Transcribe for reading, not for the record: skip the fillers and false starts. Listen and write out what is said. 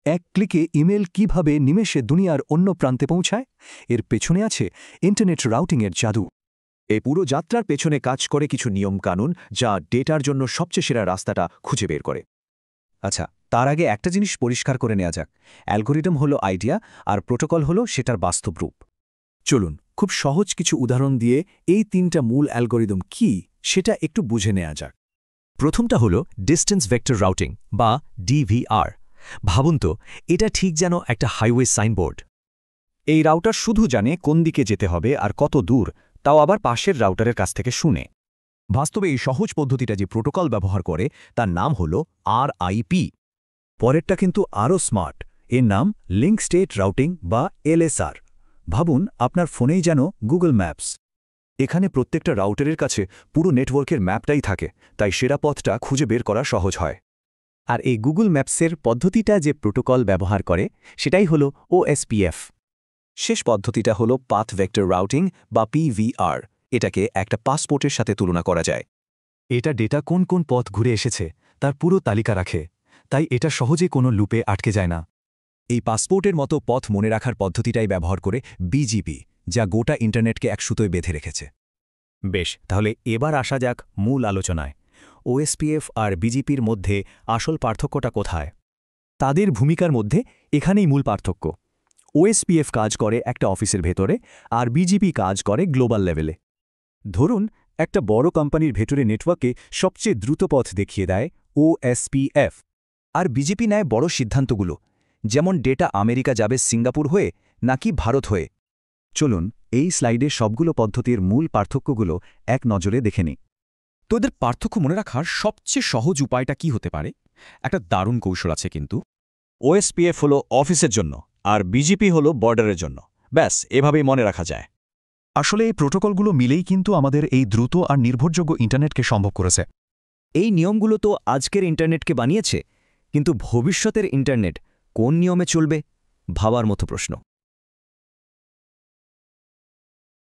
এক ক্লিকে ইমেল কিভাবে নিমেষে দুনিয়ার অন্য প্রান্তে পৌঁছায়? এর পেছনে আছে ইন্টারনেট রাউটিংয়ের জাদু। এই পুরো যাত্রার পেছনে কাজ করে কিছু নিয়মকানুন, যা ডেটার জন্য সবচেয়ে সেরা রাস্তাটা খুঁজে বের করে। আচ্ছা, তার আগে একটা জিনিস পরিষ্কার করে নেওয়া যাক। অ্যালগোরিদম হলো আইডিয়া, আর প্রোটোকল হলো সেটার বাস্তব রূপ। চলুন খুব সহজ কিছু উদাহরণ দিয়ে এই তিনটা মূল অ্যালগোরিদম কি সেটা একটু বুঝে নেওয়া যাক। প্রথমটা হলো ডিস্টেন্স ভেক্টর রাউটিং বা ডিভিআর। ভাবুন তো, এটা ঠিক যেন একটা হাইওয়ে সাইনবোর্ড। এই রাউটার শুধু জানে কোন দিকে যেতে হবে আর কত দূর, তাও আবার পাশের রাউটারের কাছ থেকে শুনে। বাস্তবে এই সহজ পদ্ধতিটা যে প্রোটোকল ব্যবহার করে তার নাম হল RIP। পরেরটা কিন্তু আরও স্মার্ট, এর নাম লিঙ্ক স্টেট রাউটিং বা LSR। ভাবুন আপনার ফোনেই যেন গুগল ম্যাপস। এখানে প্রত্যেকটা রাউটারের কাছে পুরো নেটওয়ার্কের ম্যাপটাই থাকে, তাই সেরা পথটা খুঁজে বের করা সহজ হয়। আর এই গুগল ম্যাপসের পদ্ধতিটা যে প্রোটোকল ব্যবহার করে সেটাই হলো OSPF। শেষ পদ্ধতিটা হল পাথ ভেক্টর রাউটিং বা PVR। এটাকে একটা পাসপোর্টের সাথে তুলনা করা যায়। এটা ডেটা কোন কোন পথ ঘুরে এসেছে তার পুরো তালিকা রাখে, তাই এটা সহজে কোনো লুপে আটকে যায় না। এই পাসপোর্টের মতো পথ মনে রাখার পদ্ধতিটাই ব্যবহার করে BGP, যা গোটা ইন্টারনেটকে এক সুতোয় বেঁধে রেখেছে। বেশ, তাহলে এবার আসা যাক মূল আলোচনায়। OSPF আর BGPর মধ্যে আসল পার্থক্যটা কোথায়? তাদের ভূমিকার মধ্যে এখানেই মূল পার্থক্য। OSPF কাজ করে একটা অফিসের ভেতরে, আর BGP কাজ করে গ্লোবাল লেভেলে। ধরুন একটা বড় কোম্পানির ভেতরে নেটওয়ার্কে সবচেয়ে দ্রুত পথ দেখিয়ে দেয় OSPF। আর BGP নেয় বড় সিদ্ধান্তগুলো, যেমন ডেটা আমেরিকা যাবে সিঙ্গাপুর হয়ে নাকি ভারত হয়ে। চলুন এই স্লাইডে সবগুলো পদ্ধতির মূল পার্থক্যগুলো এক নজরে দেখে নিই। তোদের পার্থক্য মনে রাখার সবচেয়ে সহজ উপায়টা কি হতে পারে? একটা দারুণ কৌশল আছে কিন্তু। OSPF হলো অফিসের জন্য, আর BGP হলো বর্ডারের জন্য। ব্যাস, এভাবেই মনে রাখা যায়। আসলে এই প্রোটোকলগুলো মিলেই কিন্তু আমাদের এই দ্রুত আর নির্ভরযোগ্য ইন্টারনেটকে সম্ভব করেছে। এই নিয়মগুলো তো আজকের ইন্টারনেটকে বানিয়েছে, কিন্তু ভবিষ্যতের ইন্টারনেট কোন নিয়মে চলবে? ভাবার মতো প্রশ্ন।